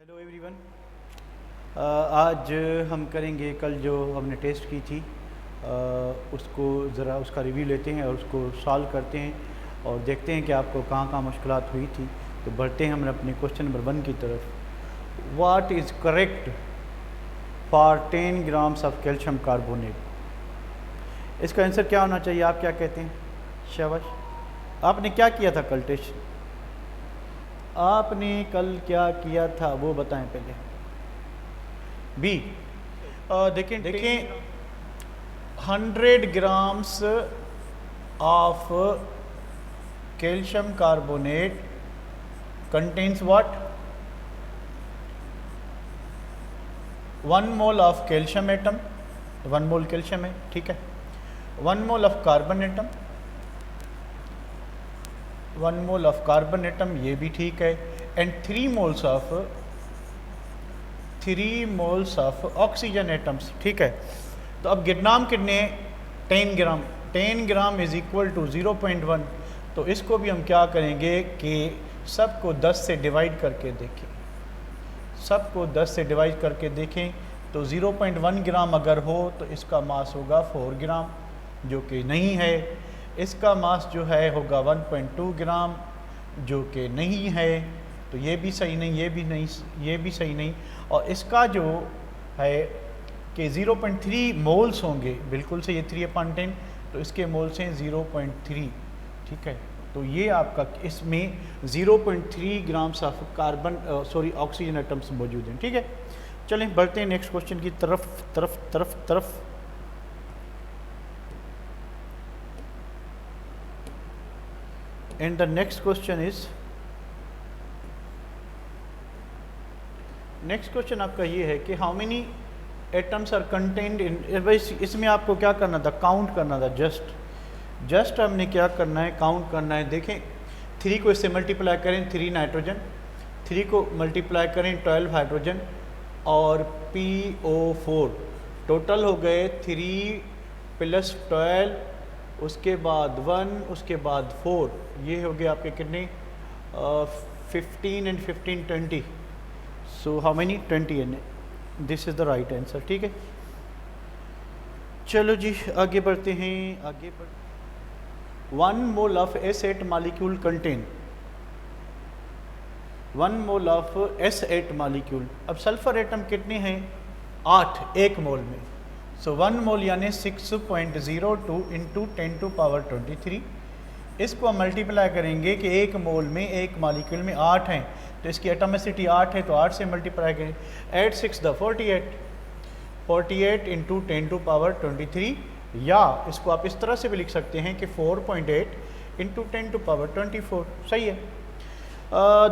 Hello everyone. आज हम करेंगे कल जो हमने टेस्ट की थी उसको ज़रा उसका रिव्यू लेते हैं और उसको सॉल्व करते हैं और देखते हैं कि आपको कहाँ कहाँ मुश्किलात हुई थी। तो बढ़ते हैं हम अपने क्वेश्चन नंबर 1 की तरफ। What is correct for 10 grams of calcium carbonate? इसका आंसर क्या होना चाहिए? आप क्या कहते हैं? शाबाश। आपने क्या किया था कल टेस्ट? आपने कल क्या किया था वो बताएं पहले। बी। देखें 100 grams of calcium carbonate contains what? 1 mole of calcium atom, 1 mole calcium है, ठीक है। 1 mole of carbon atom, 1 mole of carbon atom, ये भी ठीक है। And 3 moles of oxygen atoms, ठीक है। तो अब गिरनाम कितने? 10 ग्राम। 10 ग्राम इज इक्वल टू 0.1। तो इसको भी हम क्या करेंगे कि सबको 10 से डिवाइड करके देखें। सबको 10 से डिवाइड करके देखें तो 0.1 ग्राम अगर हो तो इसका मास होगा 4 ग्राम, जो कि नहीं है। इसका मास जो है होगा 1.2 ग्राम, जो कि नहीं है। तो ये भी सही नहीं, ये भी नहीं, ये भी सही नहीं। और इसका जो है कि 0.3 मोल्स होंगे, बिल्कुल से ये 3/10, तो इसके मोल्स हैं 0.3, ठीक है। तो ये आपका इसमें 0.3 grams of carbon oxygen atoms मौजूद हैं, ठीक है। चलें बढ़ते हैं नेक्स्ट क्वेश्चन की तरफ। एंड द नेक्स्ट क्वेश्चन आपका ये है कि how many atoms are contained in. इसमें आपको क्या करना था? काउंट करना था। जस्ट हमने क्या करना है? काउंट करना है। देखें 3 को इससे मल्टीप्लाई करें 3 नाइट्रोजन, 3 को मल्टीप्लाई करें 12 हाइड्रोजन और PO4, टोटल हो गए 3 + 12, उसके बाद 1, उसके बाद 4, ये हो गए आपके कितने? 15 and 15 20। So how many? 20 n. This is the right answer, ठीक है। चलो जी आगे बढ़ते हैं। 1 mole of S8 molecule contain 1 mole of S8 molecule. अब सल्फर एटम कितने हैं? 8 1 मोल में। सो 1 मोल यानी 6.02 × 10⁻23। इसको हम मल्टीप्लाई करेंगे कि 1 मोल में, 1 मॉलिक्यूल में 8 हैं, तो इसकी एटॉमिसिटी 8 है, तो 8 से मल्टीप्लाई करें। 8 6 द 48 × 10⁻23, या इसको आप इस तरह से भी लिख सकते हैं कि 4.8 × 10⁻24, सही है।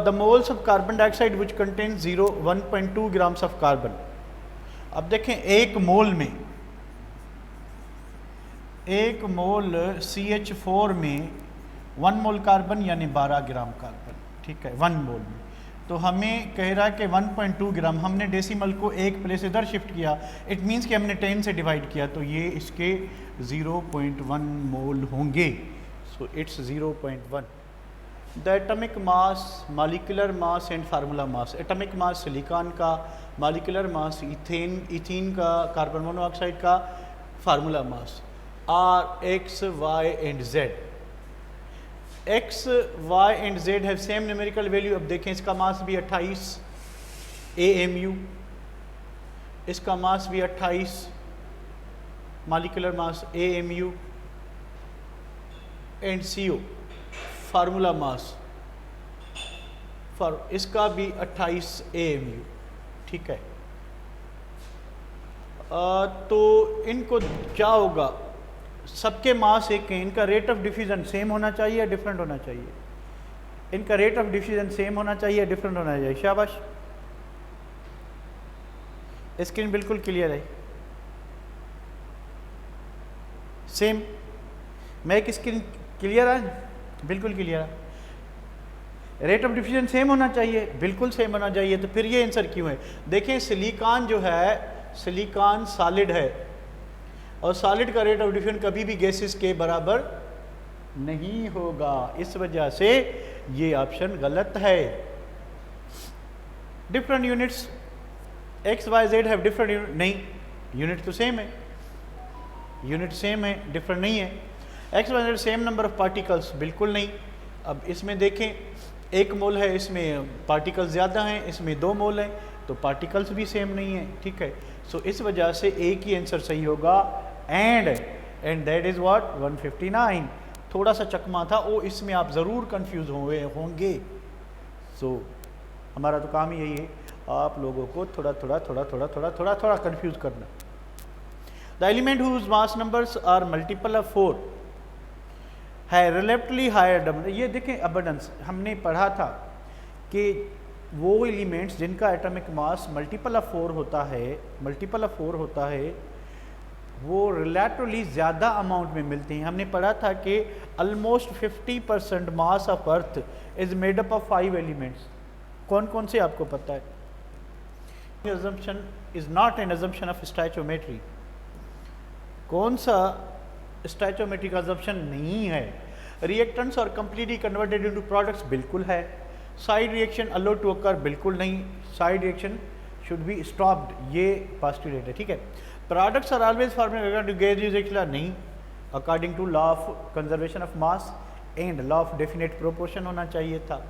The moles of carbon dioxide which contain 1.2 grams of carbon. अब देखें 1 मोल में, 1 मोल CH4 में 1 मोल कार्बन यानी 12 ग्राम कार्बन, ठीक है, 1 मोल में। तो हमें कह रहा है कि 1.2 ग्राम, हमने डेसिमल को एक प्लेस इधर शिफ्ट किया, इट मीन्स कि हमने 10 से डिवाइड किया, तो ये इसके 0.1 मोल होंगे। So it's 0.1। The atomic mass, molecular mass and formula mass. Atomic mass silicon का, मॉलिक्यूलर मास इथीन का, कार्बन मोनोऑक्साइड का, formula mass are X, Y and Z। X, Y and Z have same numerical value. अब देखें इसका मास भी 28 AMU, इसका मास भी 28, molecular mass AMU and CO, formula mass for इसका भी 28 AMU, ठीक है। तो इनको क्या होगा? सबके मास एक हैं, इनका रेट ऑफ डिफ्यूजन सेम होना चाहिए या डिफरेंट होना चाहिए? इनका रेट ऑफ डिफ्यूजन सेम होना चाहिए या डिफरेंट होना चाहिए? शाबाश। स्क्रीन बिल्कुल क्लियर है, सेम। मैं एक स्क्रीन क्लियर है, बिल्कुल क्लियर है। रेट ऑफ डिफ्यूजन सेम होना चाहिए, बिल्कुल सेम होना चाहिए। तो फिर ये आंसर क्यों है? देखिए सिलिकॉन जो है, सिलिकॉन सॉलिड है, और सॉलिड का रेट ऑफ डिफ्यूजन कभी भी गैसेस के बराबर नहीं होगा। इस वजह से ये ऑप्शन गलत है। Different units X Y Z have different unit, नहीं, यूनिट तो सेम है, यूनिट सेम है, डिफरेंट नहीं है। X Y Z same number of particles, बिल्कुल नहीं। अब इसमें देखें, 1 मोल है, इसमें पार्टिकल्स ज़्यादा हैं, इसमें 2 मोल हैं, तो पार्टिकल्स भी सेम नहीं है, ठीक है। सो इस वजह से एक ही आंसर सही होगा, एंड दैट इज़ व्हाट 159। थोड़ा सा चकमा था वो, इसमें आप ज़रूर कंफ्यूज हुए होंगे। सो हमारा तो काम ही यही है, आप लोगों को थोड़ा थोड़ा कंफ्यूज करना। The element whose mass numbers are multiple of 4 है रिलेटिवली हायर। ये देखें अबंडेंस, हमने पढ़ा था कि वो एलिमेंट्स जिनका एटॉमिक मास मल्टीपल ऑफ 4 होता है, वो रिलेटिवली ज़्यादा अमाउंट में मिलते हैं। हमने पढ़ा था कि almost 50% mass of earth is made up of 5 elements. कौन कौन से आपको पता है? assumption is not an assumption of stoichiometry। कौन सा स्टोइचोमेट्रिक assumption नहीं है। रिएक्टेंट्स और कंप्लीटली कन्वर्टेड इनटू प्रोडक्ट्स, बिल्कुल है। Side reaction allowed to occur, बिल्कुल नहीं, side reaction should be stopped, ये पोस्टुलेट है, ठीक है। Products are always forming to gas use एक्सला, नहीं, according to law of conservation of mass and law of definite proportion होना चाहिए था,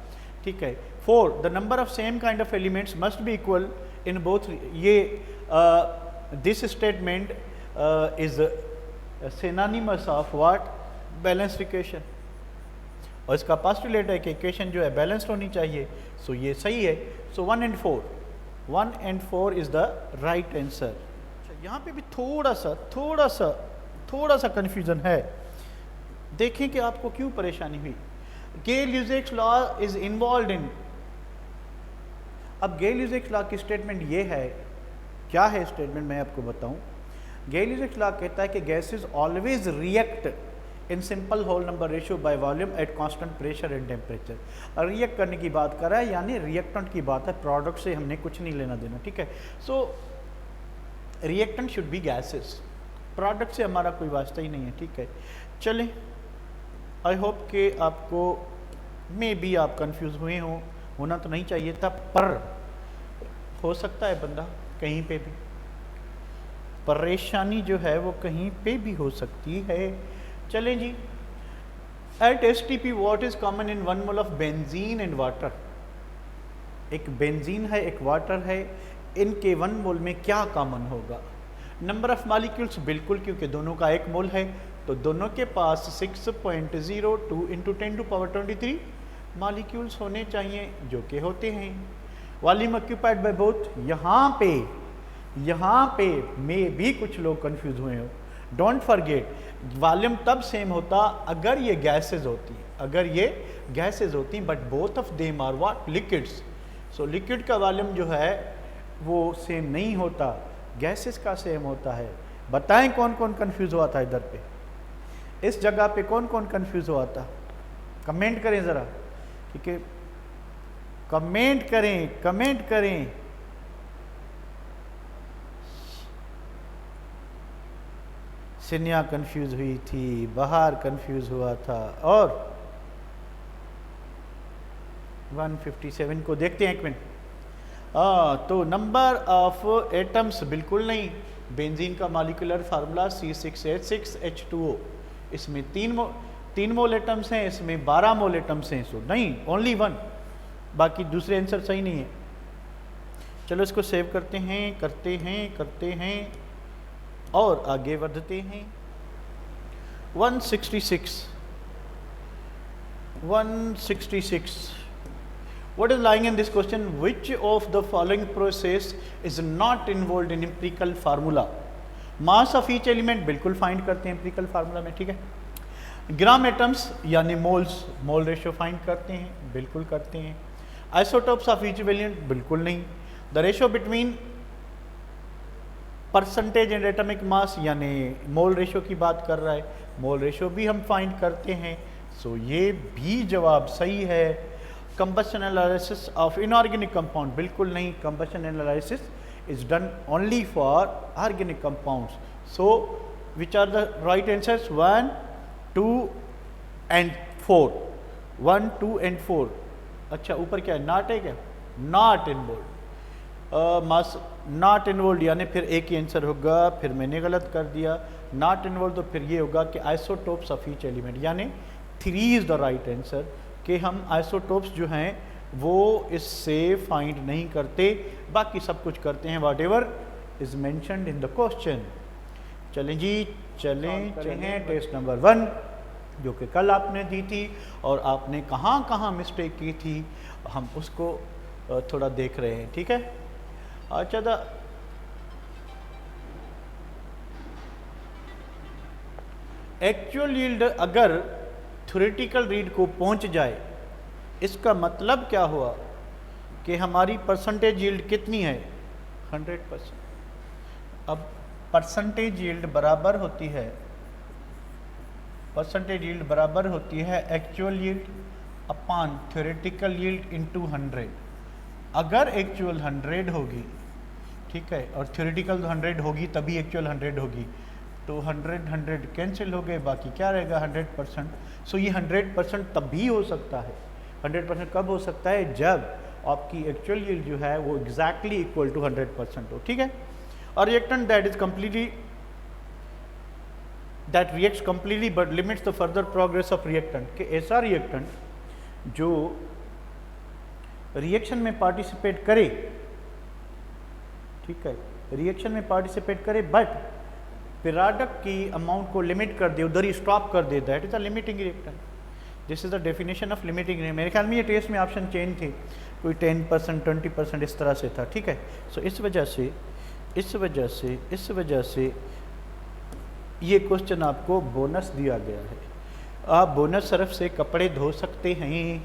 ठीक है। 4 the number of same kind of elements must be equal in both. ये this statement is synonymous of what, balanced equation, और इसका postulate है कि इक्वेशन जो है बैलेंस्ड होनी चाहिए। सो ये सही है। सो 1 and 4 is the right answer. यहाँ पे भी थोड़ा सा कन्फ्यूजन है। देखें कि आपको क्यों परेशानी हुई। गेल-यूजेक्स लॉ इज इन्वॉल्व इन, अब गेल-यूजेक्स लॉ की स्टेटमेंट ये है, क्या है स्टेटमेंट मैं आपको बताऊं। गेल-यूजेक्स लॉ कहता है कि gases always react in simple whole number ratio by volume at constant pressure and temperature. React करने की बात कर रहा है, यानी रिएक्टेंट की बात है, प्रोडक्ट से हमने कुछ नहीं लेना देना, ठीक है। So reactant should be gases, product से हमारा कोई वास्ता ही नहीं है, ठीक है। चलें, आई होप कि आपको मे बी आप कंफ्यूज हुए हों, होना तो नहीं चाहिए था, पर हो सकता है बंदा कहीं पे भी परेशानी जो है वो कहीं पे भी हो सकती है। चलें जी, at STP what is common in 1 mole of benzene and water. एक बेंजीन है, एक वाटर है, इनके 1 मोल में क्या कॉमन होगा? नंबर ऑफ मॉलिक्यूल्स, बिल्कुल, क्योंकि दोनों का 1 मोल है, तो दोनों के पास 6.02 इंटू 10⁻23 मॉलिक्यूल्स होने चाहिए, जो कि होते हैं। वॉल्यूम ऑक्यूपाइड बाय बोथ, यहाँ पे में भी कुछ लोग कंफ्यूज हुए हो। डोंट फॉरगेट, वॉल्यूम तब सेम होता अगर ये गैसेज होती, but both of them are what, liquids. So liquid का वॉल्यूम जो है वो सेम नहीं होता, गैसेस का सेम होता है। बताएं कौन कौन कंफ्यूज हुआ था इधर पे, इस जगह पे कौन कौन कंफ्यूज हुआ था? कमेंट करें ज़रा, ठीक है, कमेंट करें। सिन्या कंफ्यूज हुई थी, बाहर कंफ्यूज हुआ था, और 157 को देखते हैं एक मिनट। तो नंबर ऑफ एटम्स, बिल्कुल नहीं। बेंजीन का मॉलिक्यूलर फार्मूला C6H6H2O, इसमें 3 मोल एटम्स हैं, इसमें 12 मोल एटम्स हैं। सो नहीं, ओनली 1, बाकी दूसरे आंसर सही नहीं है। चलो इसको सेव करते हैं और आगे बढ़ते हैं। 166 What is lying in this question? Which of the following process is not involved in empirical formula? Mass of each element, बिल्कुल फाइंड करते हैं empirical formula में, ठीक है। ग्राम एटम्स यानी मोल्स, मोल रेशियो फाइंड करते हैं, बिल्कुल करते हैं। आइसोटोप्स ऑफ ईच एलिमेंट, बिल्कुल नहीं। The ratio between percentage and atomic मास, यानी मोल रेशियो की बात कर रहा है, मोल रेशियो भी हम फाइंड करते हैं। सो ये भी जवाब सही है। Combustion analysis of inorganic compound, बिल्कुल नहीं, combustion analysis is done only for organic compounds. So which are the right answers? 1, 2 and 4। 1, 2 and 4। अच्छा, ऊपर क्या है, नॉट है क्या? Not involve. Mass not involve, यानी फिर एक ही आंसर होगा, फिर मैंने गलत कर दिया। नॉट इन्वॉल्व तो फिर ये होगा कि आइसोटोप्स ऑफ ईच एलिमेंट, यानी 3 इज़ द राइट आंसर, कि हम आइसोटोप्स जो हैं वो इससे फाइंड नहीं करते, बाकी सब कुछ करते हैं what ever is mentioned in the question. चलें जी, चलें टेस्ट नंबर 1 जो कि कल आपने दी थी, और आपने कहाँ कहाँ मिस्टेक की थी हम उसको थोड़ा देख रहे हैं, ठीक है। अच्छा, एक्चुअल यील्ड अगर थ्योरेटिकल रीड को पहुंच जाए, इसका मतलब क्या हुआ कि हमारी परसेंटेज यील्ड कितनी है, 100%। अब परसेंटेज यील्ड बराबर होती है, परसेंटेज यील्ड बराबर होती है actual yield upon theoretical yield into 100। अगर एक्चुअल 100 होगी, ठीक है, और थ्योरेटिकल 100 होगी तभी एक्चुअल 100 होगी, तो 100 कैंसिल हो गए, बाकी क्या रहेगा 100%। सो ये 100% तब भी हो सकता है। 100% कब हो सकता है, जब आपकी एक्चुअल यील्ड जो है वो एग्जैक्टली इक्वल टू 100% हो, ठीक है। और reactant that is completely that reacts completely but limits the further progress of reactant, कि ऐसा रिएक्टेंट जो रिएक्शन में पार्टिसिपेट करे, ठीक है, रिएक्शन में पार्टिसिपेट करे बट प्रोडक्ट की अमाउंट को लिमिट कर दे, उधर ही स्टॉप कर दे, that is a limiting reactant. This is the definition of limiting reactant. मेरे ख्याल में ये टेस्ट में ऑप्शन चेंज थे, कोई 10%, 20% इस तरह से था, ठीक है। सो इस वजह से ये क्वेश्चन आपको बोनस दिया गया है। आप बोनस तरफ से कपड़े धो सकते हैं।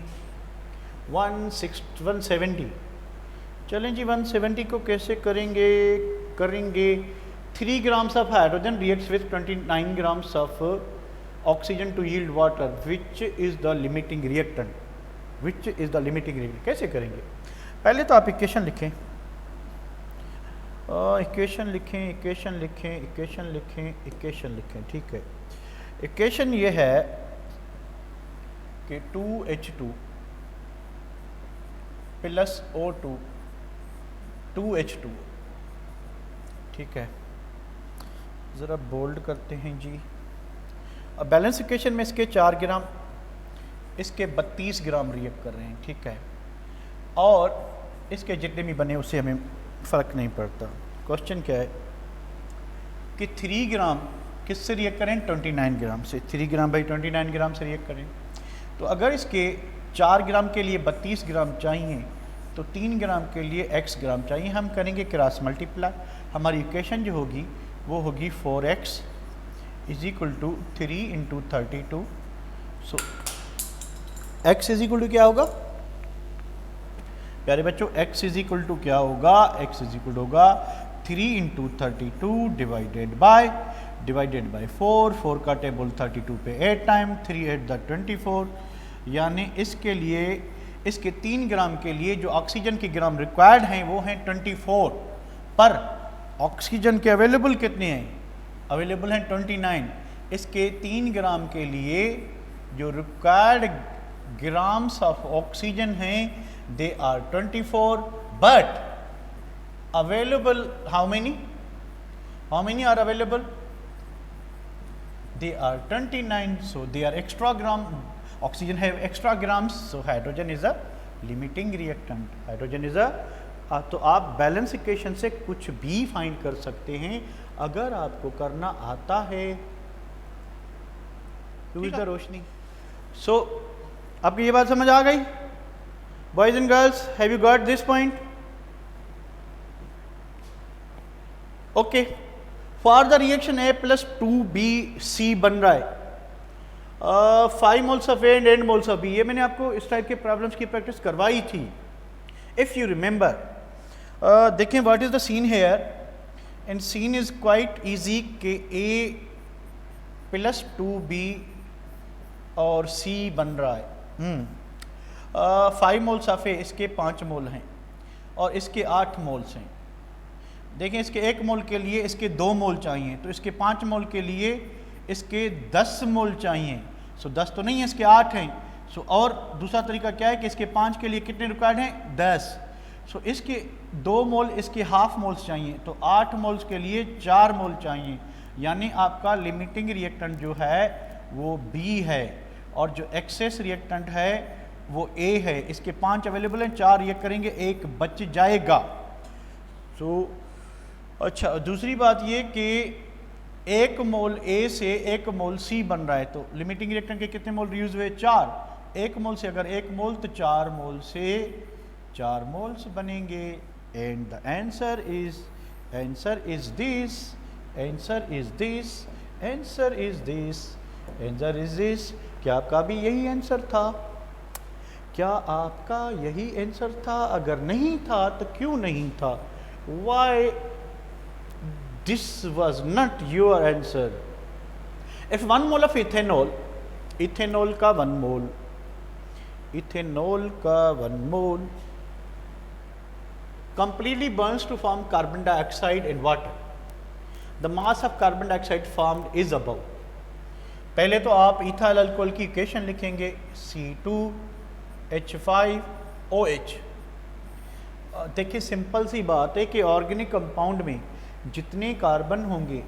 170, चलें जी, 170 को कैसे करेंगे 3 grams of hydrogen reacts with 29 grams of oxygen to yield water, which is the limiting reactant, कैसे करेंगे? पहले तो आप इक्वेशन लिखें, ठीक है। इक्वेशन ये है कि 2H2 प्लस O2 2H2, ठीक है। ज़रा बोल्ड करते हैं जी। अब बैलेंस इक्वेशन में इसके 4 ग्राम, इसके 32 ग्राम रिएक्ट कर रहे हैं, ठीक है, और इसके जितने भी बने उससे हमें फ़र्क नहीं पड़ता। क्वेश्चन क्या है कि 3 ग्राम किससे रिएक्ट करें, 29 ग्राम से। 3 ग्राम बाई 29 ग्राम से रिएक्ट करें, तो अगर इसके 4 ग्राम के लिए 32 ग्राम चाहिए तो 3 ग्राम के लिए x ग्राम चाहिए। हम करेंगे क्रॉस मल्टीप्लाई। हमारी इक्वेशन जो होगी वो होगी 4x is equal to 3 into 32। So x is equal to क्या होगा प्यारे बच्चों, x इज इक्वल टू क्या होगा, x इज इक्वल होगा 3 इंटू 32 डिवाइडेड बाय 4। 4 का टेबल 32 पे 8 टाइम, 3 8 द 24, यानी इसके लिए, इसके 3 ग्राम के लिए जो ऑक्सीजन के ग्राम रिक्वायर्ड हैं वो हैं 24, पर ऑक्सीजन के अवेलेबल कितने हैं, अवेलेबल हैं 29। इसके 3 ग्राम के लिए जो रिक्वायर्ड ग्राम्स ऑफ ऑक्सीजन हैं they are 24, but available how many are available, they are 29, so they are extra gram, oxygen have extra grams, so hydrogen is a limiting reactant, hydrogen is a तो आप balance equation से कुछ भी find कर सकते हैं अगर आपको करना आता है। रोशनी, सो आपको ये बात समझ आ गई boys and girls, have you got this point? Okay, for the reaction A plus 2BC बन रहा है 5 moles of A and 8 moles of B। ये मैंने आपको इस टाइप के प्रॉब्लम्स की प्रैक्टिस करवाई थी, इफ़ यू रिमेंबर। देखें what is the scene here, and scene is quite easy कि A प्लस 2B और C बन रहा है। 5 मोल्स ऑफ A, इसके 5 मोल हैं और इसके 8 मोल्स हैं। देखें इसके 1 मोल के लिए इसके 2 मोल चाहिए, तो इसके 5 मोल के लिए इसके 10 मोल चाहिए। सो 10 तो नहीं है, इसके 8 हैं। सो और दूसरा तरीका क्या है कि इसके 5 के लिए कितने रिक्वायर्ड हैं, 10। सो इसके 2 मोल, इसके हाफ मोल्स चाहिए, तो 8 मोल्स के लिए 4 मोल चाहिए, यानी आपका लिमिटिंग रिएक्टेंट जो है वो B है और जो एक्सेस रिएक्टेंट है वो A है। इसके 5 अवेलेबल हैं, 4 रिएक्ट करेंगे, 1 बच जाएगा। सो अच्छा, दूसरी बात ये कि 1 मोल A से 1 मोल C बन रहा है, तो लिमिटिंग रिएक्टेंट के कितने मोल यूज हुए? 4। 1 मोल से अगर 1 मोल तो 4 मोल से 4 मोल्स बनेंगे। And the answer is this, answer is this, answer is this, answer is this. क्या आपका भी यही आंसर था? क्या आपका यही आंसर था? अगर नहीं था तो क्यों नहीं था? Why this was not your answer? If 1 mole of ethanol, ethanol का 1 mole, ethanol का 1 mole completely burns to form carbon dioxide in water, the mass of carbon dioxide formed is above. पहले तो आप इथाइल अल्कोहल की equation लिखेंगे, C2H5OH। देखिए simple सी बात है कि ऑर्गेनिक कंपाउंड में जितने कार्बन होंगे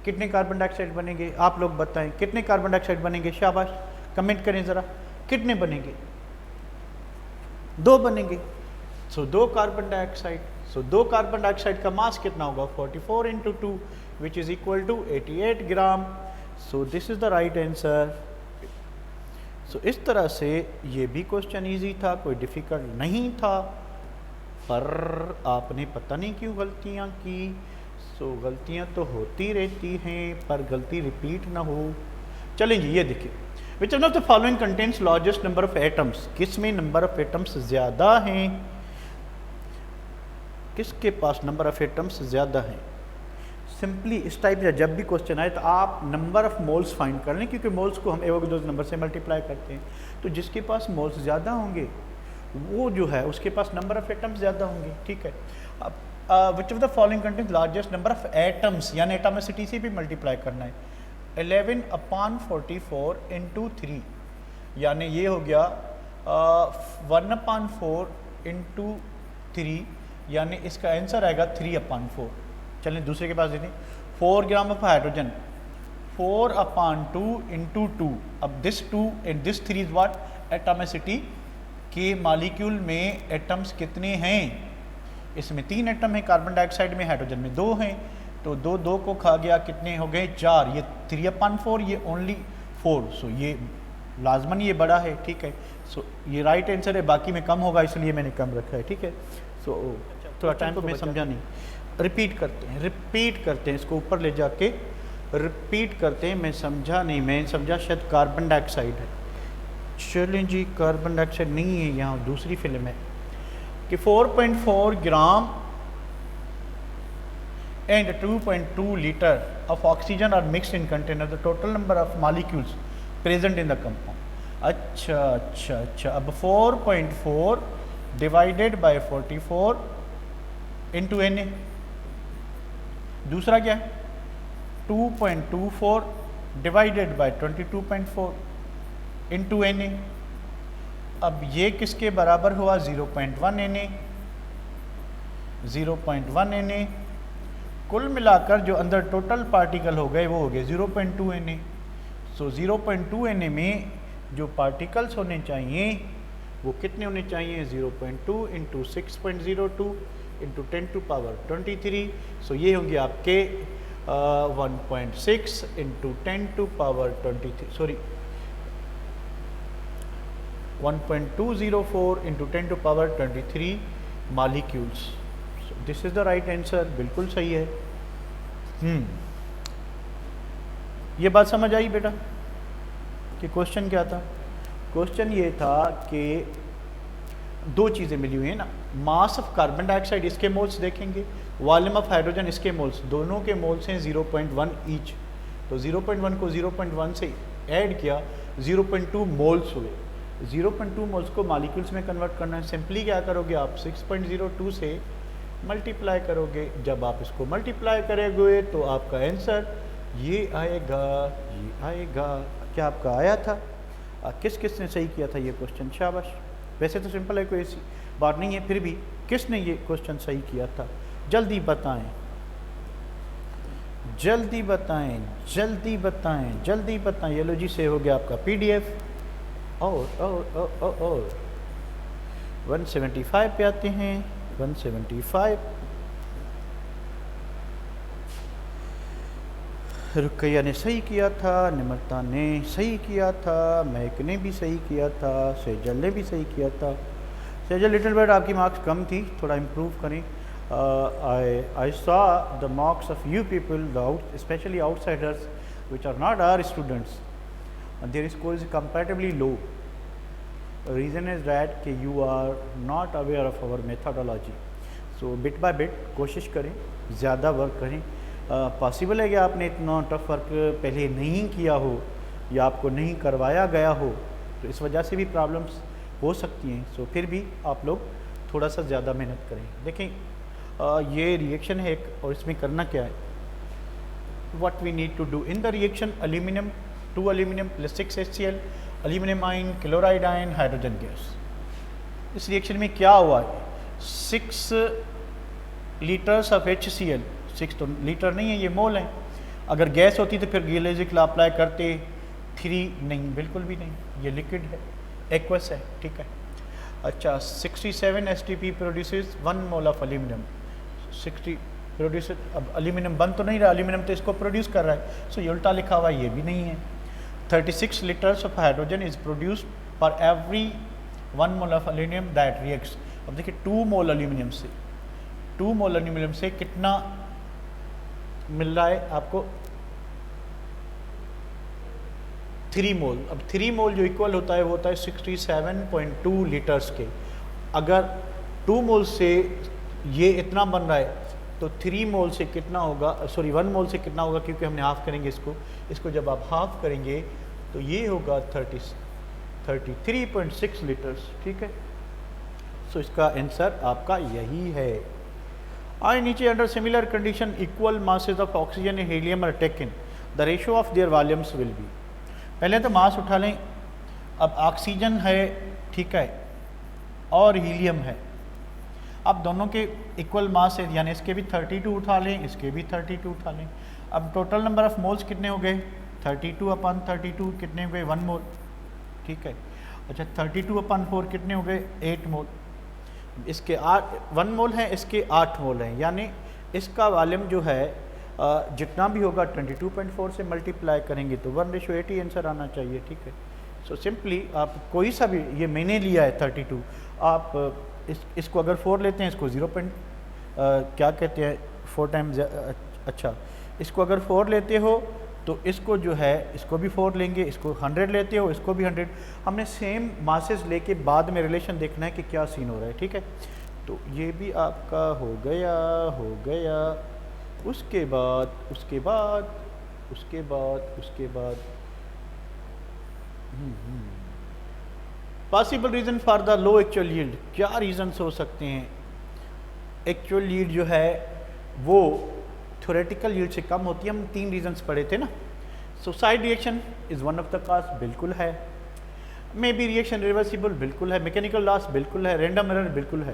कितने कार्बन डाइऑक्साइड बनेंगे? आप लोग बताएं कितने कार्बन डाइऑक्साइड बनेंगे? शाबाश, कमेंट करें ज़रा, कितने बनेंगे? 2 बनेंगे। So 2 carbon dioxide, so 2 carbon dioxide का मास कितना होगा? 44 × 2 which is equal to 88 gram. So this is the right answer. So इस तरह से ये भी क्वेश्चन इजी था, कोई डिफ़िकल्ट नहीं था, पर आपने पता नहीं क्यों गलतियाँ की। सो गलतियाँ तो होती रहती हैं, पर गलती रिपीट ना हो। चलें जी, ये देखिए, which one of the following contains largest number of atoms? किस में नंबर ऑफ एटम्स ज़्यादा हैं? किसके पास नंबर ऑफ एटम्स ज़्यादा हैं? सिंपली इस टाइप का जब भी क्वेश्चन आए तो आप नंबर ऑफ मोल्स फाइंड कर लें, क्योंकि मोल्स को हम एवोगैड्रो नंबर से मल्टीप्लाई करते हैं। तो जिसके पास मोल्स ज़्यादा होंगे वो जो है उसके पास नंबर ऑफ एटम्स ज़्यादा होंगे। ठीक है, अब विच of the following contains largest number of atoms, यानी एटॉमिसिटी से भी मल्टीप्लाई करना है। 11/44 × 3, यानी ये हो गया 1/4 × 3, यानी इसका आंसर आएगा 3/4। चलें दूसरे के पास देते हैं। 4 ग्राम ऑफ हाइड्रोजन, 4/2 × 2। अब this 2 and this 3 is what? Atomicity के मॉलिक्यूल में एटम्स कितने हैं? इसमें 3 एटम हैं, कार्बन डाइऑक्साइड में, हाइड्रोजन में 2 हैं, तो 2 को खा गया, कितने हो गए? 4। ये 3/4, ये ओनली 4। सो ये लाजमन ये बड़ा है। ठीक है, सो ये राइट आंसर है, बाकी में कम होगा इसलिए मैंने कम रखा है। ठीक है, सो थोड़ा टाइम तो मैं समझा नहीं, रिपीट करते हैं इसको ऊपर ले जाके रिपीट करते हैं। मैं समझा नहीं, मैं समझा शायद कार्बन डाइऑक्साइड है। चलें जी, कार्बन डाइऑक्साइड नहीं है, यहाँ दूसरी फिल्म है कि 4.4 gram and 2.2 litre of oxygen are mixed in container, the total number of molecules present in the compound. अच्छा, अब 4.4 डिवाइडेड बाय 44 इंटू Na। दूसरा क्या है? 2.24 डिवाइडेड बाय 22.4 इंटू Na। अब ये किसके बराबर हुआ? 0.1 Na, 0.1 Na। कुल मिलाकर जो अंदर टोटल पार्टिकल हो गए वो हो गए 0.2 Na। सो 0.2 Na में जो पार्टिकल्स होने चाहिए वो कितने होने चाहिए? 0.2 × 6.02 × 10⁻23। सो ये होंगे आपके 1.6 × 10⁻23, sorry 1.204 × 10⁻23 molecules. This is the right answer, बिल्कुल सही है। ये बात समझ आई बेटा कि क्वेश्चन क्या था? क्वेश्चन ये था कि 2 चीज़ें मिली हुई हैं ना, मास ऑफ कार्बन डाइऑक्साइड इसके मोल्स देखेंगे, वॉल्यूम ऑफ हाइड्रोजन इसके मोल्स, दोनों के मोल्स हैं 0.1 ईच। तो 0.1 को 0.1 से ऐड किया, 0.2 मोल्स हुए। 0.2 मोल्स को मॉलिक्यूल्स में कन्वर्ट करना है। सिंपली क्या करोगे आप? 6.02 से मल्टीप्लाई करोगे। जब आप इसको मल्टीप्लाई करोगे तो आपका आंसर ये आएगा। क्या आपका आया था? किस किस ने सही किया था ये क्वेश्चन? शाबाश। वैसे तो सिंपल है, कोई बात नहीं है, फिर भी किसने ये क्वेश्चन सही किया था? जल्दी बताएं, जल्दी बताएं, जल्दी बताएं, जल्दी बताएं। ये लो जी, से हो गया आपका PDF। और 175 पे आते हैं। 175 रुकैया ने सही किया था, निमरता ने सही किया था, महक ने भी सही किया था, सेजल ने भी सही किया था। सेजल लिटिल बिट आपकी मार्क्स कम थी, थोड़ा इम्प्रूव करें। I saw the marks of you people, especially outsiders, which are not our students, and their score is comparatively low. The reason is that you are not aware of our methodology. So bit by bit कोशिश करें, ज़्यादा work करें। Possible है कि आपने इतना tough work पहले नहीं किया हो या आपको नहीं करवाया गया हो, तो इस वजह से भी प्रॉब्लम्स हो सकती हैं। सो फिर भी आप लोग थोड़ा सा ज़्यादा मेहनत करें। देखें, ये रिएक्शन है एक, और इसमें करना क्या है, what we need to do in the reaction, aluminium 2 aluminium plus 6 HCl, aluminium ion, chloride ion, hydrogen gas. इस रिएक्शन में क्या हुआ है, 6 लीटर्स ऑफ HCl, 6 तो लीटर नहीं है, ये मोल है। अगर गैस होती तो फिर गैलेजिक लॉ अप्लाई करते, 3 नहीं, बिल्कुल भी नहीं, ये लिक्विड है, एक्वस है, ठीक है। अच्छा, 67 STP produces 1 mole of aluminium, 60 produce, अब एल्यूमिनियम बन तो नहीं रहा, एल्यूमिनियम तो इसको प्रोड्यूस कर रहा है, सो ये उल्टा लिखा हुआ है, ये भी नहीं है। 36 litres of hydrogen is produced for every 1 mole of aluminium that reacts. अब देखिए 2 मोल एल्यूमिनियम से, 2 मोल एल्यूमिनियम से कितना मिल रहा है आपको, 3 मोल। अब 3 मोल जो इक्वल होता है वो होता है 67.2 लीटर्स के। अगर 2 मोल से ये इतना बन रहा है तो 3 मोल से कितना होगा, सॉरी 1 मोल से कितना होगा, क्योंकि हमने हाफ करेंगे इसको जब आप हाफ करेंगे तो ये होगा 33.6 लीटर्स, ठीक है। सो इसका आंसर आपका यही है। आए नीचे, under similar condition equal masses of oxygen and helium are taken, the ratio of their volumes will be. पहले तो मास उठा लें, अब ऑक्सीजन है, ठीक है, और हीलियम है, अब दोनों के इक्वल मास है, यानी इसके भी 32 उठा लें, इसके भी 32 उठा लें। अब टोटल नंबर ऑफ मोल्स कितने हो गए, 32/32 कितने हो गए, 1 मोल, ठीक है। अच्छा, 32/4 कितने हो गए, 8 मोल। इसके 1 मोल है, इसके 8 मोल हैं, यानी इसका वॉल्यूम जो है जितना भी होगा 22.4 से मल्टीप्लाई करेंगे तो 1:8 ही आंसर आना चाहिए, ठीक है। सो सिंपली आप कोई सा भी, ये मैंने लिया है 32, आप इसको अगर 4 लेते हैं, इसको 0. क्या कहते हैं 4 टाइम्स, अच्छा, इसको अगर 4 लेते हो तो इसको जो है, इसको भी 4 लेंगे, इसको 100 लेते हो, इसको भी 100। हमने सेम मासेस लेके बाद में रिलेशन देखना है कि क्या सीन हो रहा है, ठीक है। तो ये भी आपका हो गया, हो गया। उसके बाद उसके बाद उसके बाद उसके बाद possible reason for the low actual yield, क्या रीज़न्स हो सकते हैं? एक्चुअल यील्ड जो है वो थ्योरेटिकल यील्ड से कम होती है। हम 3 रीजंस पढ़े थे ना। Suicide reaction is one of the cause, बिल्कुल है। मे बी रिएक्शन रिवर्सिबल, बिल्कुल है। मैकेनिकल लॉस, बिल्कुल है। रैंडम एरर, बिल्कुल है।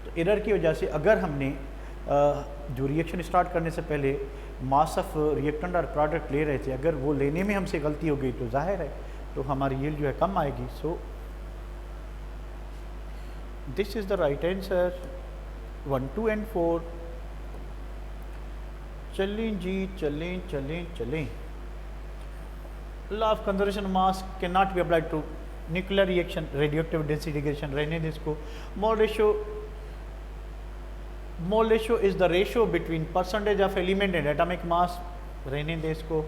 तो एरर की वजह से अगर हमने जो रिएक्शन स्टार्ट करने से पहले मास ऑफ रिएक्टेंट और प्रोडक्ट ले रहे थे, अगर वो लेने में हमसे गलती हो गई तो जाहिर है तो हमारी यील्ड जो है कम आएगी। So this is the right answer 1, 2 and 4। चलें जी, चलें चलें चलें। Law of conservation mass can not be applied to nuclear reaction, radioactive disintegration, रहने दें इसको। Mole ratio is the ratio between percentage of element and atomic mass, रहने दें इसको।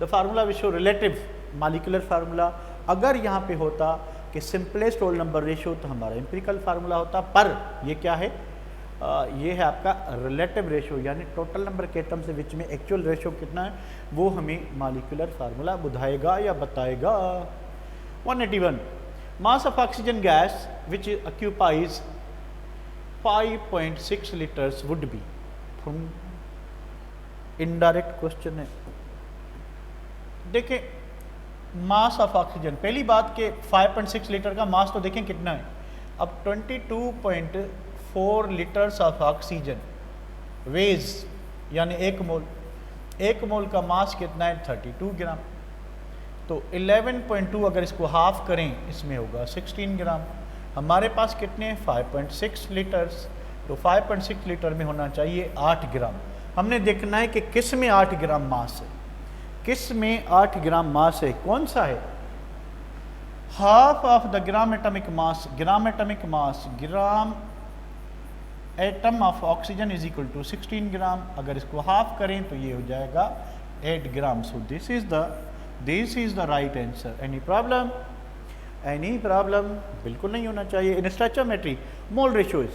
The formula which show relative molecular formula, अगर यहाँ पे होता कि सिंपलेस्ट होल नंबर रेशियो तो हमारा एम्पिरिकल फार्मूला होता, पर ये क्या है, ये है आपका रिलेटिव रेशियो, यानी टोटल नंबर के एटम से विच में एक्चुअल रेशियो कितना है वो हमें मॉलिक्यूलर फार्मूला बुझाएगा या बताएगा। 181 mass of oxygen gas which occupies 5.6 litres would be. Indirect question है। देखें मास ऑफ ऑक्सीजन, पहली बात के 5.6 लीटर का मास तो देखें कितना है। अब 22.4 लीटर्स ऑफ ऑक्सीजन वेज यानी 1 मोल का मास कितना है 32 ग्राम। तो 11.2 अगर इसको हाफ करें इसमें होगा 16 ग्राम। हमारे पास कितने 5.6 लीटर्स, तो 5.6 लीटर में होना चाहिए 8 ग्राम। हमने देखना है कि किस में 8 ग्राम मास है, किस में 8 ग्राम मास है, कौन सा है। Half of the gram atomic mass, gram atom of oxygen is equal to 16 gram. अगर इसको हाफ करें तो ये हो जाएगा 8 gram. So this is the right answer. Any problem? बिल्कुल नहीं होना चाहिए। इन स्टोइचियोमेट्री मोल रेशियोज,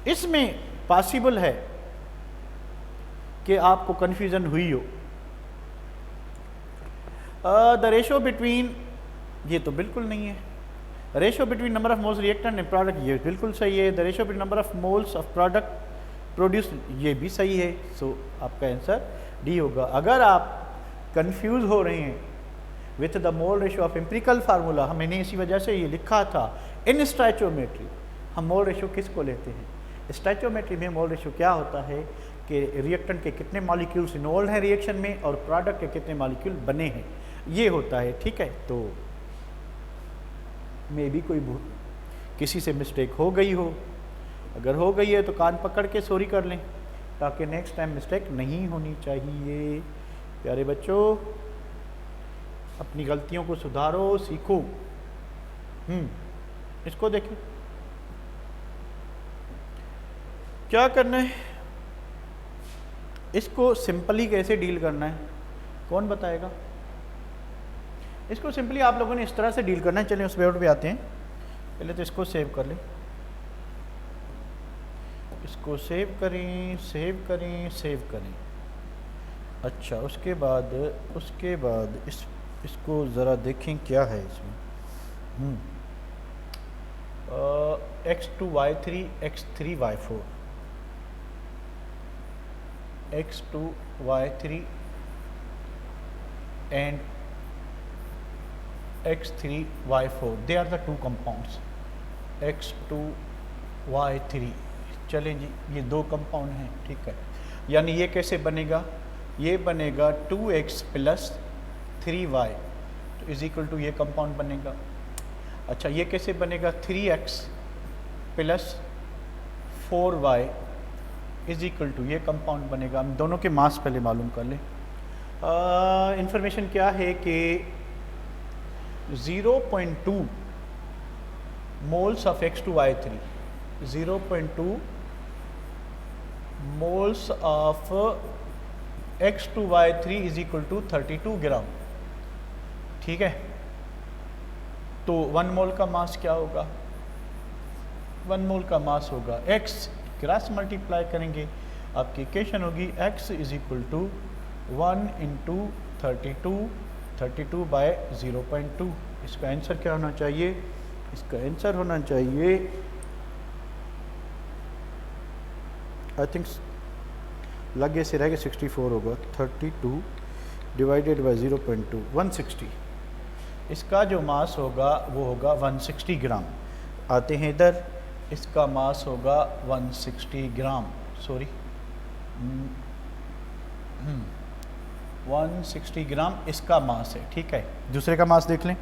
इसमें पॉसिबल है कि आपको कंफ्यूजन हुई हो। द रेशियो बिटवीन, ये तो बिल्कुल नहीं है। Ratio between number of moles reactant and product, ये बिल्कुल सही है। The ratio between number of moles of product produce, ये भी सही है। सो आपका आंसर डी होगा। अगर आप कंफ्यूज हो रहे हैं with the mole ratio of empirical formula, हमने इसी वजह से ये लिखा था इन स्टोइचियोमेट्री हम मोल रेशियो किसको लेते हैं। स्टोइचियोमेट्री में मोल रेशियो क्या होता है कि रिएक्टेंट के कितने मॉलिक्यूल्स इन्वॉल्व हैं रिएक्शन में और प्रोडक्ट के कितने मॉलिक्यूल बने हैं, ये होता है। ठीक है, तो मे भी किसी से मिस्टेक हो गई हो, अगर हो गई है तो कान पकड़ के सॉरी कर लें ताकि नेक्स्ट टाइम मिस्टेक नहीं होनी चाहिए। प्यारे बच्चों, अपनी गलतियों को सुधारो, सीखो। इसको देखें क्या करना है, इसको सिंपली कैसे डील करना है, कौन बताएगा। इसको सिंपली आप लोगों ने इस तरह से डील करना है। चलिए उस बोर्ड पे आते हैं। पहले तो इसको सेव कर लें, इसको सेव करें। अच्छा, उसके बाद इसको ज़रा देखें क्या है इसमें। x2y3 x3y4 x2y3 and x3y4 they are the two compounds x2y3। चलें जी, ये दो कंपाउंड हैं। ठीक है, यानी ये कैसे बनेगा, ये बनेगा 2x + 3y तो इज इक्वल टू ये कंपाउंड बनेगा। अच्छा, ये कैसे बनेगा 3x + 4y is equal to ये कंपाउंड बनेगा। हम दोनों के मास पहले मालूम कर लें। इंफॉर्मेशन क्या है कि 0.2 moles of x2y3, 0.2 moles of x2y3 is equal to 32 gram. ठीक है, तो 1 मोल का मास क्या होगा, 1 मोल का मास होगा x, क्रॉस मल्टीप्लाई करेंगे आपकी इक्वेशन होगी x is equal to 1 × 32 by 0.2। इसका आंसर क्या होना चाहिए, इसका आंसर होना चाहिए आई थिंक लगे से रहेगा 64 होगा। 32 डिवाइडेड बाय 0.2 160। इसका जो मास होगा वो होगा 160 ग्राम। आते हैं इधर, इसका मास होगा 160 ग्राम, सॉरी 160 ग्राम इसका मास है। ठीक है, दूसरे का मास देख लें।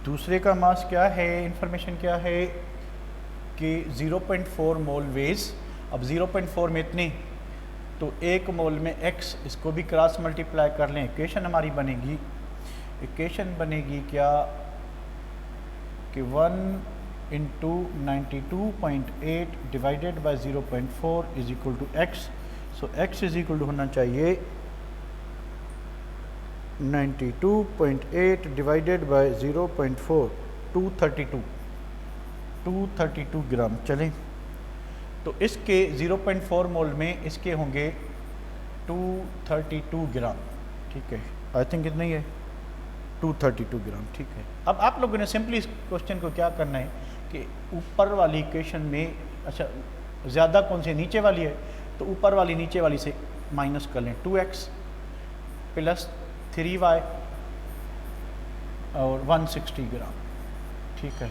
दूसरे का मास क्या है, इंफॉर्मेशन क्या है कि 0.4 मोल वेज। अब 0.4 में इतने, तो 1 मोल में x, इसको भी क्रॉस मल्टीप्लाई कर लें। इक्वेशन हमारी बनेगी, क्या कि 1 × 92.8 divided by 0.4 is equal to x। So x is equal to होना चाहिए 92.8 डिवाइडेड बाय 0.4 232 ग्राम। चलें, तो इसके 0.4 मोल में इसके होंगे 232 ग्राम। ठीक है, आई थिंक इतना ही है 232 ग्राम। ठीक है, अब आप लोगों ने सिंपली इस क्वेश्चन को क्या करना है कि ऊपर वाली इक्वेशन में, अच्छा ज़्यादा कौन सी नीचे वाली है, तो ऊपर वाली नीचे वाली से माइनस कर लें। 2x + 3y और 160 ग्राम। ठीक है,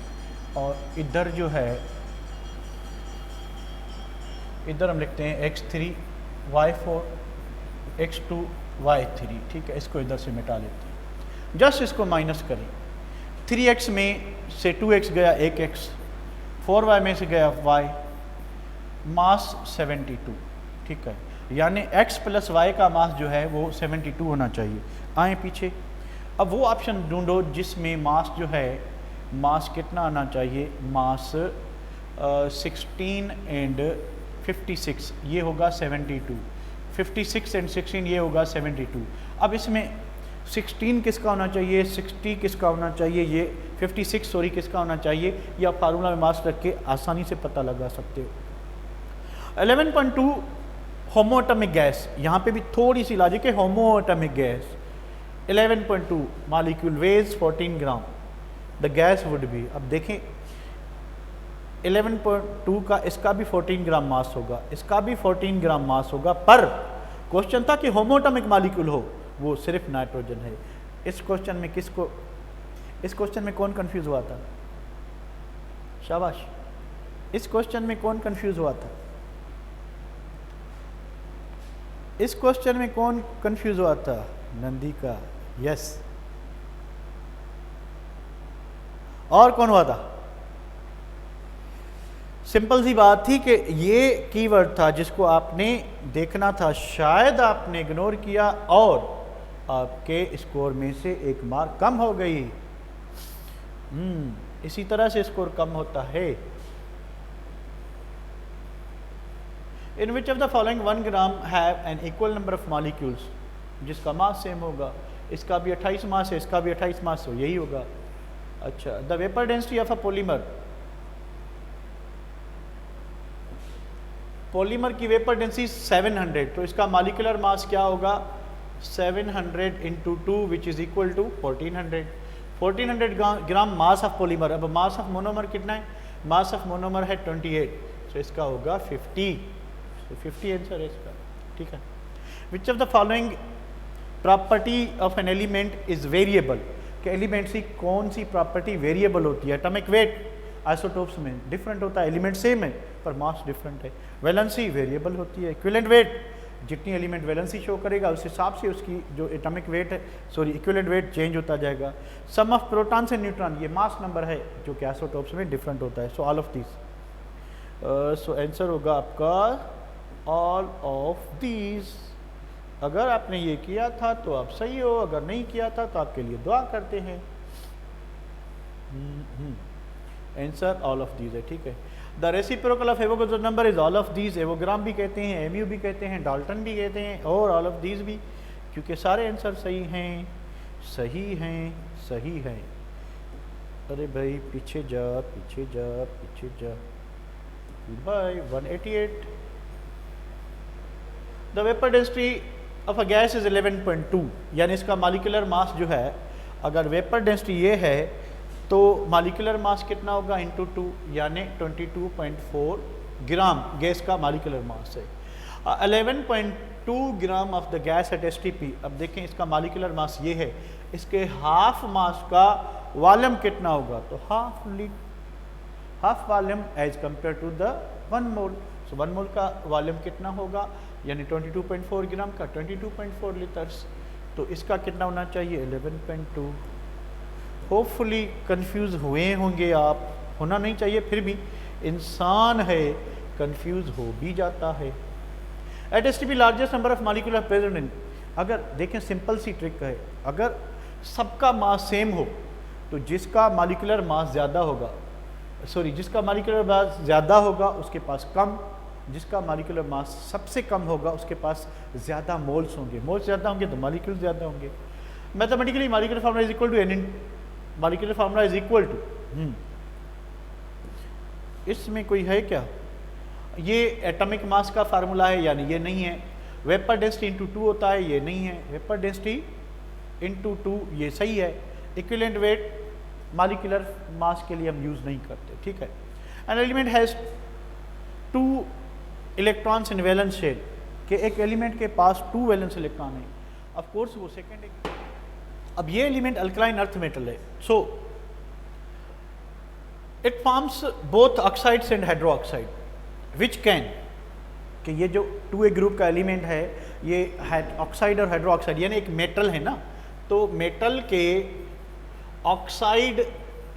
और इधर जो है, इधर हम लिखते हैं x3 y4 x2 y3, ठीक है। इसको इधर से मिटा लेते हैं, जस्ट इसको माइनस करें। 3x में से 2x गया 1x, 4y में से गया y, मास 72, ठीक है। यानी x प्लस y का मास जो है वो 72 होना चाहिए। आए पीछे, अब वो ऑप्शन ढूंढो जिसमें मास जो है, मास कितना आना चाहिए, मास 16 एंड 56, ये होगा 72, 56 एंड 16 ये होगा 72। अब इसमें 16 किसका होना चाहिए, 60 किसका होना चाहिए, ये 56 सॉरी किसका होना चाहिए, या फार्मूला में मास रख के आसानी से पता लगा सकते हो। 11.2 होमोएटॉमिक गैस, यहाँ पे भी थोड़ी सी लॉजिक है। Homoatomic gas 11.2 molecule weighs 14 gram, the gas would be, अब देखें 11.2 का इसका भी 14 ग्राम मास होगा, इसका भी 14 ग्राम मास होगा, पर क्वेश्चन था कि होमोएटॉमिक मॉलिक्यूल हो, वो सिर्फ नाइट्रोजन है। इस क्वेश्चन में किसको, इस क्वेश्चन में कौन कंफ्यूज हुआ था, शाबाश, इस क्वेश्चन में कौन कंफ्यूज हुआ था, इस क्वेश्चन में कौन कंफ्यूज हुआ था, नंदी का, यस। और कौन हुआ था, सिंपल सी बात थी कि ये कीवर्ड था जिसको आपने देखना था, शायद आपने इग्नोर किया और आपके स्कोर में से एक मार्क कम हो गई। इसी तरह से स्कोर कम होता है। In which of the following 1 gram have an equal number of molecules, जिसका मास सेम होगा, इसका भी 28 मास है, इसका भी 28 मास हो, यही होगा। अच्छा, the vapour density of a polymer, polymer की वेपर डेंसिटी 700, तो इसका मॉलिक्यूलर मास क्या होगा, 700 into 2 which is equal to 1400। 1400 gram mass of polymer. अब मास ऑफ मोनोमर कितना है, मास ऑफ मोनोमर है 28, तो इसका होगा 50, तो 50 आंसर है इसका, ठीक है। विच of the following property of an element is variable, कि एलिमेंट की कौन सी प्रॉपर्टी वेरिएबल होती है। एटॉमिक वेट आइसोटोप्स में डिफरेंट होता है, एलिमेंट सेम है पर मास डिफरेंट है। वैलेंसी वेरिएबल होती है। इक्विवेलेंट वेट, जितनी एलिमेंट वैलेंसी शो करेगा उस हिसाब से उसकी जो एटॉमिक वेट है, सॉरी इक्विवेलेंट वेट चेंज होता जाएगा। सम ऑफ प्रोटॉन्स एंड न्यूट्रॉन, ये मास नंबर है जो कि आइसोटोप्स में डिफरेंट होता है। So all of this, so answer होगा आपका ऑल ऑफ दीज। अगर आपने ये किया था तो आप सही हो, अगर नहीं किया था तो आपके लिए दुआ करते हैं। आंसर ऑल ऑफ दीज है, ठीक है। The reciprocal of Avogadro number is all of these. Avogram भी कहते हैं, एमयू भी कहते हैं, डाल्टन भी कहते हैं, और ऑल ऑफ दीज भी, क्योंकि सारे आंसर सही हैं, सही हैं, सही हैं। अरे भाई पीछे जा, पीछे जा, पीछे जा भाई। 188। The vapour density of a gas is 11.2, यानी इसका मॉलिक्यूलर मास जो है, अगर वेपर डेंसिटी ये है तो मॉलिक्यूलर मास कितना होगा इंटू 2, यानी 22.4 ग्राम गैस का मॉलिक्यूलर मास है। 11.2 gram of the gas at STP। अब देखें इसका मॉलिक्यूलर मास ये है, इसके हाफ मास का वॉल्यूम कितना होगा, तो half volume as compare to the 1 mole. सो 1 मोल का वॉल्यूम कितना होगा, यानी 22.4 ग्राम का 22.4 लीटर्स, तो इसका कितना होना चाहिए 11.2। होपफुली कंफ्यूज हुए होंगे आप, होना नहीं चाहिए, फिर भी इंसान है कंफ्यूज हो भी जाता है। At STP largest number of molecule are present in, अगर देखें सिंपल सी ट्रिक है, अगर सबका मास सेम हो तो जिसका मॉलिक्यूलर मास ज़्यादा होगा, सॉरी जिसका मॉलिक्यूलर मास ज़्यादा होगा उसके पास कम, जिसका मॉलिक्यूलर मास सबसे कम होगा उसके पास ज़्यादा मोल्स होंगे, मोल्स ज़्यादा होंगे तो मॉलिक्यूल ज़्यादा होंगे। Mathematically molecular formula is equal to n, molecular formula is equal to, इसमें कोई है क्या, ये एटॉमिक मास का फार्मूला है, यानी ये नहीं है। वेपर डेंसिटी इंटू 2 होता है, ये नहीं है। वेपर डेंसिटी इंटू 2 ये सही है। इक्विवेलेंट वेट मॉलिक्यूलर मास के लिए हम यूज़ नहीं करते, ठीक है। An element has 2 electrons in valence shell, कि एक एलिमेंट के पास 2 वैलेंस इलेक्ट्रॉन है, ऑफ कोर्स वो सेकेंड है। अब ये एलिमेंट अल्कलाइन अर्थ मेटल है, so it forms both oxides and hydroxide which can, कि ये जो 2A ग्रुप का एलिमेंट है ये ऑक्साइड और हाइड्रो ऑक्साइड यानी एक मेटल है ना, तो मेटल के ऑक्साइड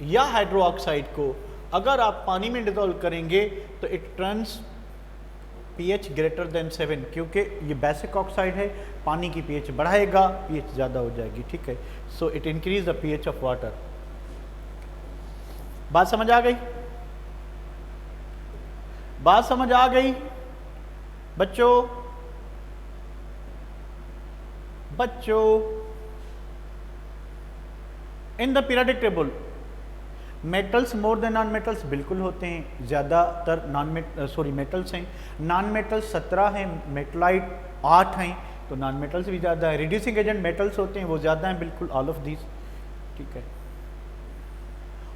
या हाइड्रो ऑक्साइड को अगर आप पानी में डिजोल्व करेंगे तो it turns pH greater than 7, क्योंकि ये बेसिक ऑक्साइड है, पानी की pH बढ़ाएगा, pH ज़्यादा हो जाएगी, ठीक है। So it increase the pH of water. बात समझ आ गई? बात समझ आ गई बच्चों? बच्चों, in the periodic table metals more than non metals बिल्कुल होते हैं, ज़्यादातर मेटल्स हैं। नॉन मेटल्स 17 हैं, मेटलाइट 8 हैं, तो नॉन मेटल्स भी ज़्यादा है। रिड्यूसिंग एजेंट मेटल्स होते हैं, वो ज़्यादा हैं बिल्कुल, ऑल ऑफ दिस, ठीक है।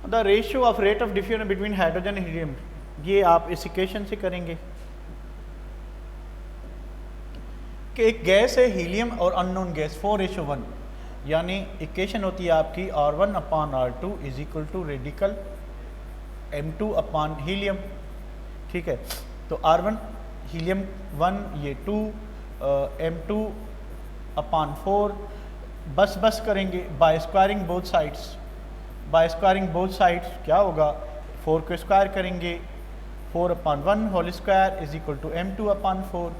The ratio of rate of diffusion between hydrogen and helium, ये आप इस इक्वेशन से करेंगे कि एक गैस है हीलियम और अननोन गैस 4:1, यानी इक्वेशन होती है आपकी R1/R2 is equal to radical M2 upon helium, ठीक है। तो R1 हीलियम 1, ये 2, M2 अपॉन 4, बस करेंगे by squaring both sides. By squaring both sides क्या होगा, 4 को स्क्वायर करेंगे, 4/1 whole square is equal to M2 upon 4।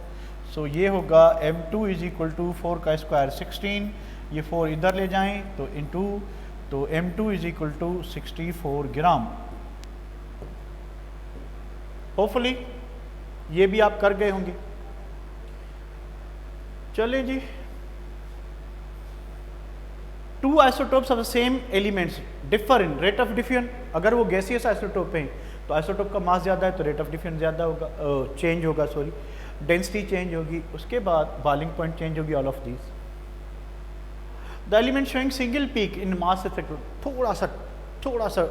So ये होगा M2 इज इक्वल टू 4 का स्क्वायर 16, ये 4 इधर ले जाएं तो इनटू, तो M2 is equal to 64 gram. Hopefully ये भी आप कर गए होंगे। चलिए जी, 2 isotopes of the same elements differ in rate of diffusion. अगर वो गैसियस आइसोटोप हैं तो आइसोटोप का मास ज़्यादा है तो रेट ऑफ डिफ्यूजन ज़्यादा होगा, चेंज होगा, सॉरी, डेंसिटी चेंज होगी, उसके बाद बॉइलिंग पॉइंट चेंज होगी, all of these. The element showing single peak in mass effect, थोड़ा सा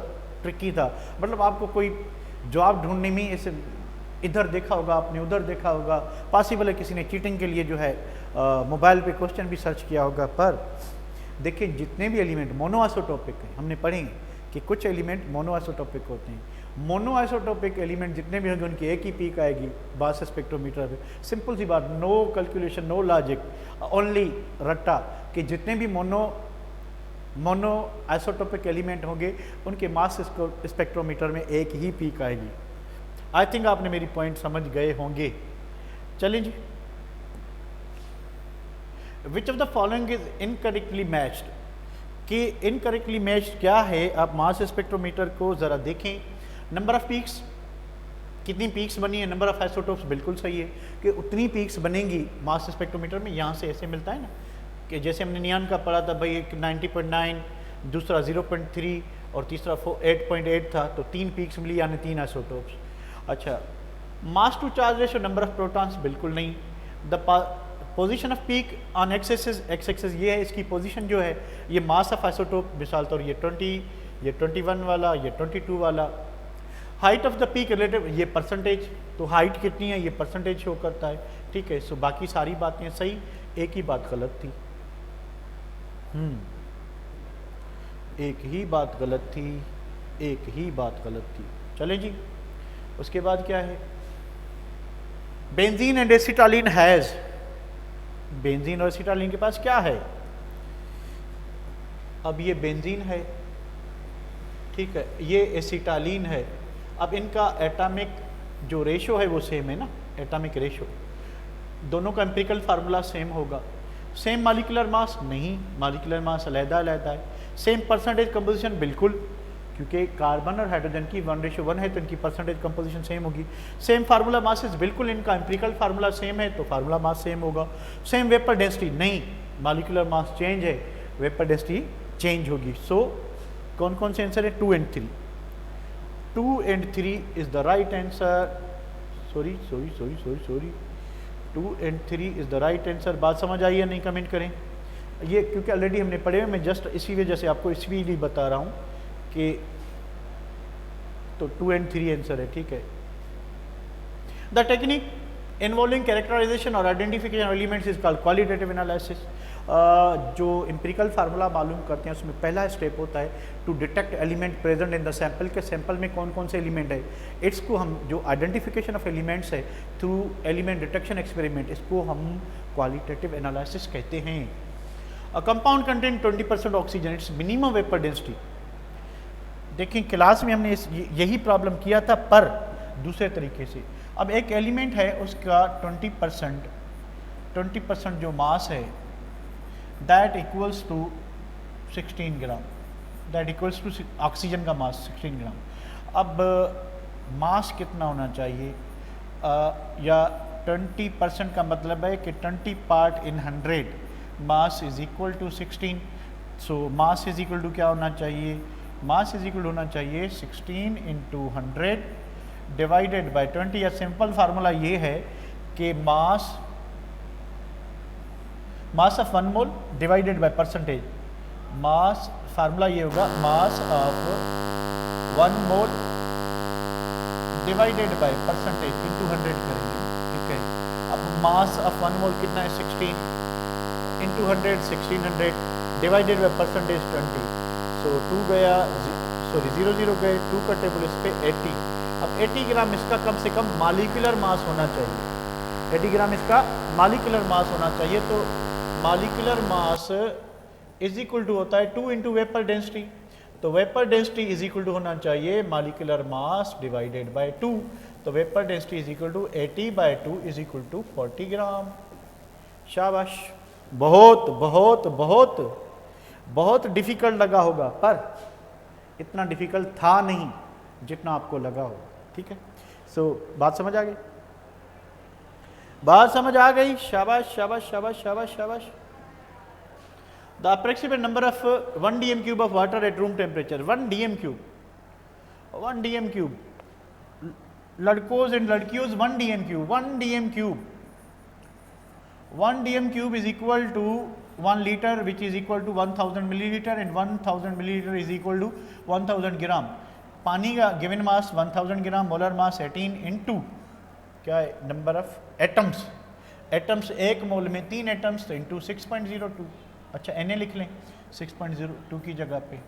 ट्रिकी था, मतलब आपको कोई जवाब ढूंढने में ऐसे इधर देखा होगा आपने, उधर देखा होगा, पॉसिबल है किसी ने चीटिंग के लिए जो है मोबाइल पे क्वेश्चन भी सर्च किया होगा। पर देखिए जितने भी एलिमेंट मोनोआइसोटोपिक हैं, हमने पढ़े कि कुछ एलिमेंट मोनोआइसोटोपिक होते हैं। मोनोआइसोटोपिक एलिमेंट जितने भी होंगे उनकी एक ही पीक आएगी मास स्पेक्ट्रोमीटर पे। सिंपल सी बात, no calculation, no logic, only रट्टा, कि जितने भी मोनो आइसोटोपिक एलिमेंट होंगे उनके मास स्पेक्ट्रोमीटर में एक ही पीक आएगी। आई थिंक आपने मेरी पॉइंट समझ गए होंगे। चलिए जी, which of the following is incorrectly matched, कि इनकरेक्टली मैच्ड क्या है, आप मास स्पेक्ट्रोमीटर को ज़रा देखें। नंबर ऑफ पीक्स, कितनी पीक्स बनी है, नंबर ऑफ आइसोटोप्स, बिल्कुल सही है कि उतनी पीक्स बनेंगी मास स्पेक्ट्रोमीटर में। यहाँ से ऐसे मिलता है ना कि जैसे हमने नियॉन का पढ़ा था भाई, एक 90.9, दूसरा 0.3 और तीसरा 8.8 था, तो 3 पीक्स मिली यानी 3 आइसोटोप्स। अच्छा, mass to charge ratio, number of protons, बिल्कुल नहीं। The position of peak on X axis, ये है इसकी पोजीशन जो है, ये मास ऑफ आइसोटोप, मिसाल तौर ये 20, ये 21 वाला, ये 22 वाला। Height of the peak relative, ये परसेंटेज, तो हाइट कितनी है ये परसेंटेज शो करता है, ठीक है। सो बाकी सारी बातें सही, एक ही बात गलत थी, एक ही बात गलत थी, एक ही बात गलत थी। चले जी, उसके बाद क्या है, बेंजीन एंड एसिटालीन हैज़, बेंजीन और एसिटालीन के पास क्या है, अब ये बेंजीन है, ठीक है, ये एसिटालीन है। अब इनका एटॉमिक जो रेशो है वो सेम है ना, एटॉमिक रेशो, दोनों का एम्पिरिकल फार्मूला सेम होगा। सेम मॉलिक्यूलर मास नहीं, मॉलिक्यूलर मास अलग अलग है। सेम परसेंटेज कंपोजिशन, बिल्कुल, क्योंकि कार्बन और हाइड्रोजन की 1:1 है तो इनकी परसेंटेज कंपोजिशन सेम होगी। सेम फार्मूला मासेस, बिल्कुल, इनका एम्पिरिकल फार्मूला सेम है तो फार्मूला मास सेम होगा। सेम वेपर डेंसिटी नहीं, मॉलिक्यूलर मास चेंज है, वेपर डेंसिटी चेंज होगी। सो कौन कौन से आंसर है, 2 and 3, 2 and 3 is the right answer. Sorry 2 and 3 is the right answer. बात समझ आई या नहीं, कमेंट करें। ये क्योंकि ऑलरेडी हमने पढ़े हुए, मैं जस्ट इसी वजह से आपको इसलिए बता रहा हूँ कि तो 2 and 3 आंसर है, ठीक है। द टेक्निक इन्वॉल्विंग कैरेक्टराइजेशन और identification elements is called qualitative analysis. जो एम्पिरिकल फार्मूला मालूम करते हैं उसमें पहला स्टेप होता है to detect element present in the sample के सैंपल में कौन कौन से एलिमेंट है। इसको हम जो आइडेंटिफिकेशन ऑफ एलिमेंट्स है थ्रू एलिमेंट डिटेक्शन एक्सपेरिमेंट, इसको हम क्वालिटेटिव एनालिसिस कहते हैं। A compound contain 20% oxygen, it's minimum vapour density. देखिए क्लास में हमने यही प्रॉब्लम किया था पर दूसरे तरीके से। अब एक एलिमेंट है उसका 20% जो मास है दैट इक्वल्स टू 16 ग्राम, दैट इक्वल्स टू ऑक्सीजन का मास 16 ग्राम। अब मास कितना होना चाहिए या 20% का मतलब है कि 20 part in 100 mass is equal to 16। So mass is equal to क्या होना चाहिए, मास इज इक्वल होना चाहिए 16 इंटू 100 डिवाइडेड बाय 20। या सिंपल फार्मूला ये है कि mass of 1 mole divided by percentage, mass formula ये होगा mass of 1 mole divided by percentage into 100 करेंगे, ठीक है। अब मास ऑफ 1 मोल कितना है 16 इंटू 100 1600 डिवाइडेड बाय परसेंटेज 20। सो 2 गया सॉरी 0 0 गए, 2 का टेबल इस पे 80। अब 80 ग्राम इसका कम से कम मालिकुलर मास होना चाहिए, 80 ग्राम इसका मालिकुलर मास होना चाहिए। तो molecular mass is equal to होता है 2 इंटू वेपर डेंसिटी। तो vapour density is equal to होना चाहिए मालिकुलर मास डिवाइडेड बाय 2। तो vapour density is equal to 80 by 2 is equal to 40 gram. शाबाश, बहुत बहुत बहुत बहुत डिफिकल्ट लगा होगा पर इतना डिफिकल्ट था नहीं जितना आपको लगा होगा, ठीक है। सो बात समझ आ गई, बात समझ आ गई। शाबाश शाबाश शाबाश शाबाश शाबाश। The approximate number of 1 dm cube of water at room temperature, 1 dm cube, 1 dm cube, लड़कोज एंड लड़कियों 1 dm cube, 1 dm cube, 1 dm cube is equal to 1 litre which is equal to 1000 millilitre and 1000 millilitre is equal to 1000 gram. पानी का given mass 1000 gram, molar mass 18 into क्या है number of atoms, atoms एक मोल में 3 atoms तो into 6.02। अच्छा Na लिख लें 6.02 की जगह पे।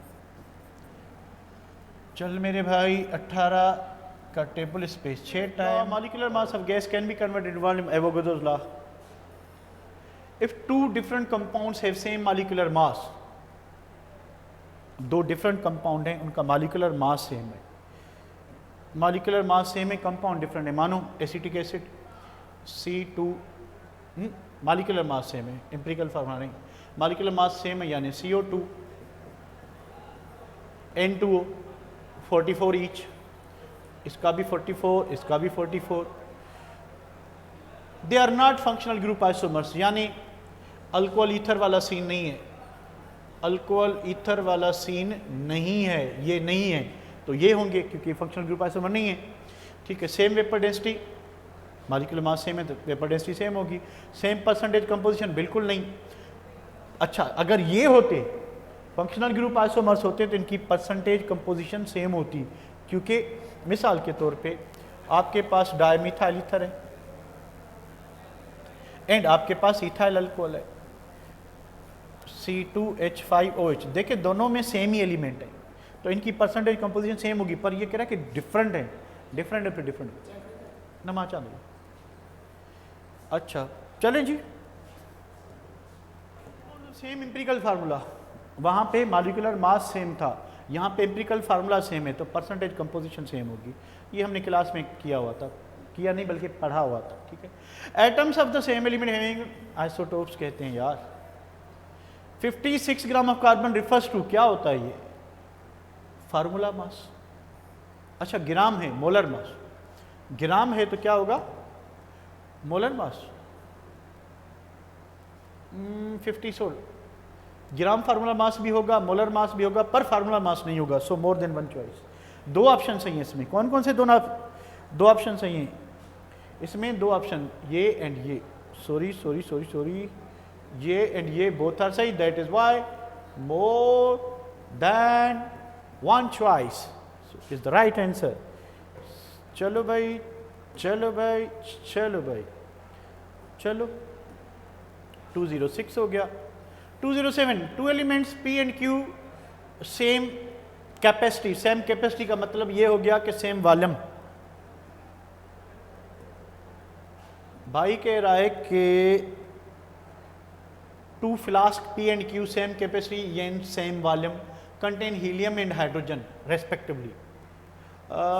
चल मेरे भाई 18 का table space 6 time. Molecular mass of gas can be converted volume, Avogadro's law. If 2 different compounds have same molecular mass, 2 different compound हैं उनका मॉलिक्यूलर मास सेम है, मॉलिक्यूलर मास सेम है कंपाउंड डिफरेंट है। मानो acetic acid C2 molecular mass same है, empirical formula नहीं, molecular mass same है यानी CO2 N2O 44 ईच, इसका भी 44 इसका भी 44। They are not functional group isomers, यानी अल्कोहल ईथर वाला सीन नहीं है, अल्कोहल ईथर वाला सीन नहीं है, ये नहीं है तो ये होंगे क्योंकि फंक्शनल ग्रुप आइसोमर नहीं है, ठीक है। Same vapour density, molecular mass same है तो वेपर डेंसिटी सेम होगी। सेम परसेंटेज कंपोजिशन बिल्कुल नहीं। अच्छा अगर ये होते फंक्शनल ग्रुप आइसोमर्स होते तो इनकी परसेंटेज कंपोजिशन सेम होती, क्योंकि मिसाल के तौर पे आपके पास डायमिथाइल ईथर है एंड आपके पास इथाइल अल्कोहल है C2H5OH, देखिए दोनों में सेम ही एलिमेंट है तो इनकी परसेंटेज कंपोजिशन सेम होगी, पर ये कह रहा है कि डिफरेंट है, डिफरेंट है फिर डिफरेंट नमा चालू। अच्छा चलें जी, सेम एम्पिरिकल फार्मूला, वहाँ पे मॉलिक्यूलर मास सेम था, यहाँ पे एम्पिरिकल फार्मूला सेम है तो परसेंटेज कंपोजिशन सेम होगी। ये हमने क्लास में किया हुआ था, किया नहीं बल्कि पढ़ा हुआ था, ठीक है। Atoms of the same element having isotopes कहते हैं यार। 56 gram of carbon refers to, क्या होता है ये फार्मूला मास। अच्छा ग्राम है, मोलर मास, ग्राम है तो क्या होगा मोलर मास 56 ग्राम फार्मूला मास भी होगा, मोलर मास भी होगा, पर फार्मूला मास नहीं होगा। So more than one choice. 2 option सही हैं इसमें, कौन कौन से 2 ऑप्शन सही हैं इसमें? 2 ऑप्शन ये एंड ये, सॉरी ये एंड ये बोथ आर सही, that is why more than one choice is the right answer. चलो भाई चलो भाई चलो भाई चलो 206 हो गया। 207, two elements P and Q same capacity. Same capacity का मतलब ये हो गया कि सेम वॉल्यूम। भाई कह रहा है कि two flask P and Q same capacity and same volume contain helium and hydrogen respectively.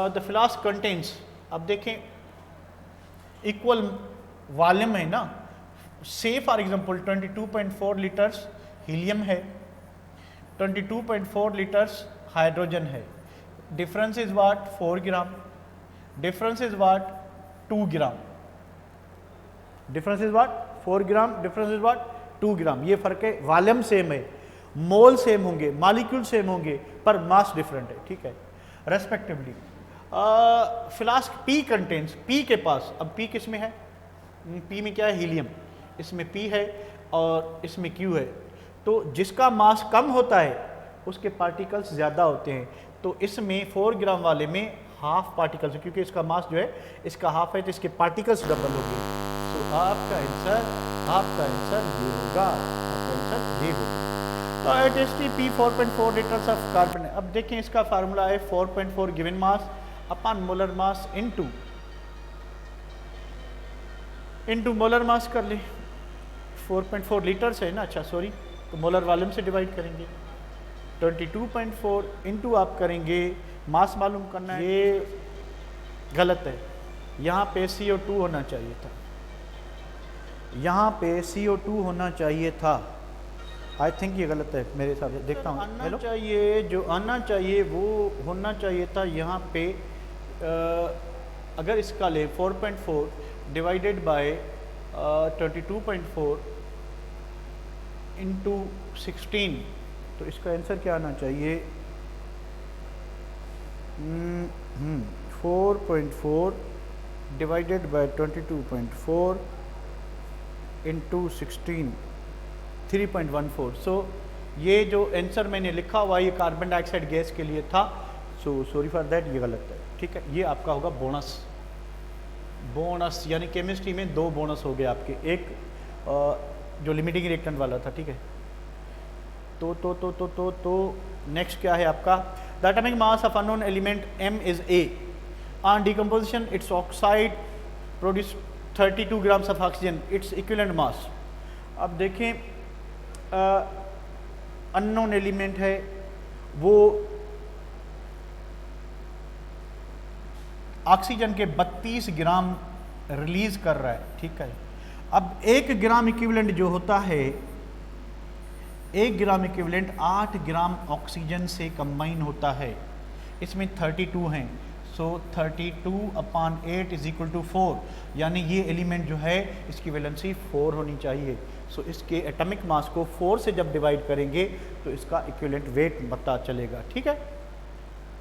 The flask contains, अब देखें इक्वल वॉल्यूम है ना, से फॉर एग्जांपल 22.4 लीटर्स हीलियम है, 22.4 लीटर्स हाइड्रोजन है। Difference is what 4 gram, difference is what 2 gram, difference is what 4 gram, difference is what 2 ग्राम। ये फर्क है, वॉल्यूम सेम है, मोल सेम होंगे, मॉलिक्यूल सेम होंगे, पर मास डिफरेंट है, ठीक है, respectively. Flask P contains, P के पास, अब पी किस में है, पी में क्या है, हीलियम, इसमें पी है और इसमें क्यू है। तो जिसका मास कम होता है उसके पार्टिकल्स ज़्यादा होते हैं, तो इसमें 4 ग्राम वाले में हाफ पार्टिकल्स है, क्योंकि इसका मास जो है इसका हाफ है, तो इसके पार्टिकल्स डबल होंगे। तो आपका आंसर ये होगा, आपका आंसर ये होगा। तो at S T P 4.4 litres of carbon. अब देखें इसका फार्मूला है 4.4 given mass upon molar mass into molar mass कर ले। 4.4 लीटर्स है ना, अच्छा सॉरी, तो मोलर वॉल्यूम से डिवाइड करेंगे। 22.4 इंटू आप करेंगे, मास मालूम करना है, ये गलत है, यहाँ पे CO2 होना चाहिए था, यहाँ पे CO2 होना चाहिए था। आई थिंक ये गलत है मेरे हिसाब से, देखता हूँ। आना चाहिए, जो आना चाहिए वो होना चाहिए था यहाँ पे। अगर इसका ले 4.4 डिवाइडेड बाय 22.4 इंटू 16, तो इसका आंसर क्या आना चाहिए, 4.4 डिवाइडेड बाय 22.4 इंटू 16, 3.14। सो ये जो आंसर मैंने लिखा हुआ ये कार्बन डाइऑक्साइड गैस के लिए था, सो सॉरी फॉर दैट, ये गलत है, ठीक है। ये आपका होगा बोनस, बोनस यानी केमिस्ट्री में 2 बोनस हो गए आपके, एक जो लिमिटिंग रिएक्टेंट वाला था, ठीक है। तो नेक्स्ट क्या है आपका, the atomic mass of unknown element M is A, on decomposition it's oxide produce 32 grams of oxygen, its equivalent mass. अब देखें अननोन एलिमेंट है, वो ऑक्सीजन के 32 ग्राम रिलीज कर रहा है, ठीक है। अब 1 ग्राम इक्विवेलेंट जो होता है, 1 ग्राम इक्विवेलेंट 8 ग्राम ऑक्सीजन से कंबाइन होता है, इसमें 32 हैं, सो 32/8 इज इक्वल टू 4, यानी ये एलिमेंट जो है इसकी वैलेंसी 4 होनी चाहिए। सो इसके एटॉमिक मास को 4 से जब डिवाइड करेंगे तो इसका इक्विवेलेंट वेट पता चलेगा, ठीक है।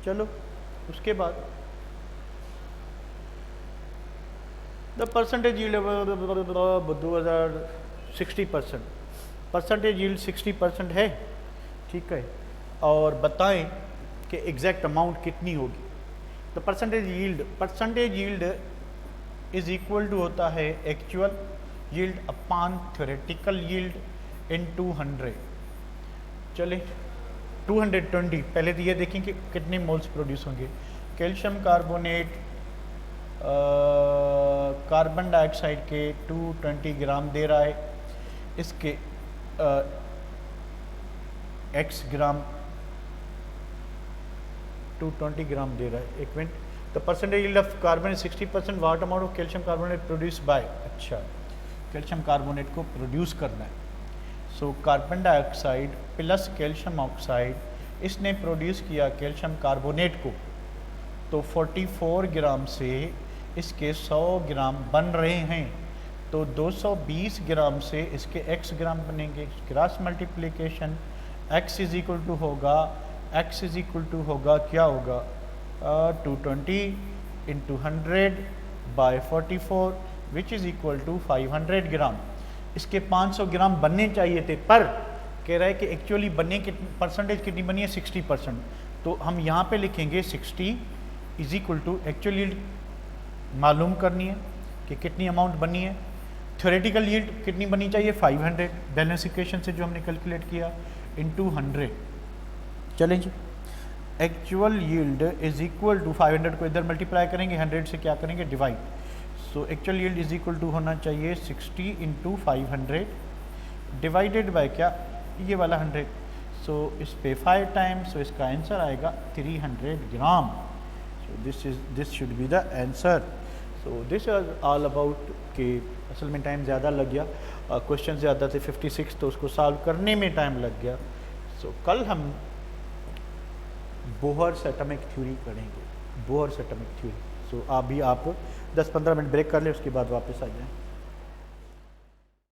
चलो उसके बाद the percentage yield 60%, percentage yield 60% है, ठीक है। और बताएं कि एग्जैक्ट अमाउंट कितनी होगी। तो percentage yield is equal to होता है actual yield upon theoretical yield in 200। चले 220, पहले तो ये देखें कि कितने मोल्स प्रोड्यूस होंगे। कैल्शियम कार्बोनेट कार्बन डाइऑक्साइड के 220 ग्राम दे रहा है, इसके x ग्राम 220 ग्राम दे रहा है। एक minute, the percentage yield of carbon is 60%, what amount of calcium carbonate produce by, अच्छा कैल्शियम कार्बोनेट को प्रोड्यूस करना है। So carbon dioxide plus calcium oxide, इसने प्रोड्यूस किया कैल्शियम कार्बोनेट को, तो 44 ग्राम से इसके 100 ग्राम बन रहे हैं, तो 220 ग्राम से इसके x ग्राम बनेंगे। Cross multiplication x is equal to होगा, x इज इक्वल टू होगा क्या होगा 220 into 100 by 44 which is equal to 500 gram. इसके 500 ग्राम बनने चाहिए थे, पर कह रहा है कि एक्चुअली बनने परसेंटेज कितनी बनी है 60%, तो हम यहाँ पे लिखेंगे 60 इज इक्वल टू एक्चुअली मालूम करनी है कि कितनी अमाउंट बनी है, थ्योरेटिकल यील्ड कितनी बनी चाहिए 500, बैलेंस इक्वेशन से जो हमने कैलकुलेट किया, इनटू 100। चलें जी, actual yield is equal to 500 को इधर मल्टीप्लाई करेंगे, 100 से क्या करेंगे divide. So actual yield is equal to होना चाहिए 60 इंटू 500 डिवाइडेड बाय क्या, ये वाला 100। सो इस पे 5 टाइम्स, सो इसका आंसर आएगा 300 gram. So this should be the answer. So this is all about कि असल में टाइम ज़्यादा लग गया, क्वेश्चन ज़्यादा थे 56, तो उसको सॉल्व करने में टाइम लग गया। सो कल हम बोहर्स एटॉमिक थ्योरी पढ़ेंगे, बोहर्स एटॉमिक थ्योरी। सो अभी आप 10-15 मिनट ब्रेक कर लें, उसके बाद वापस आ जाएं।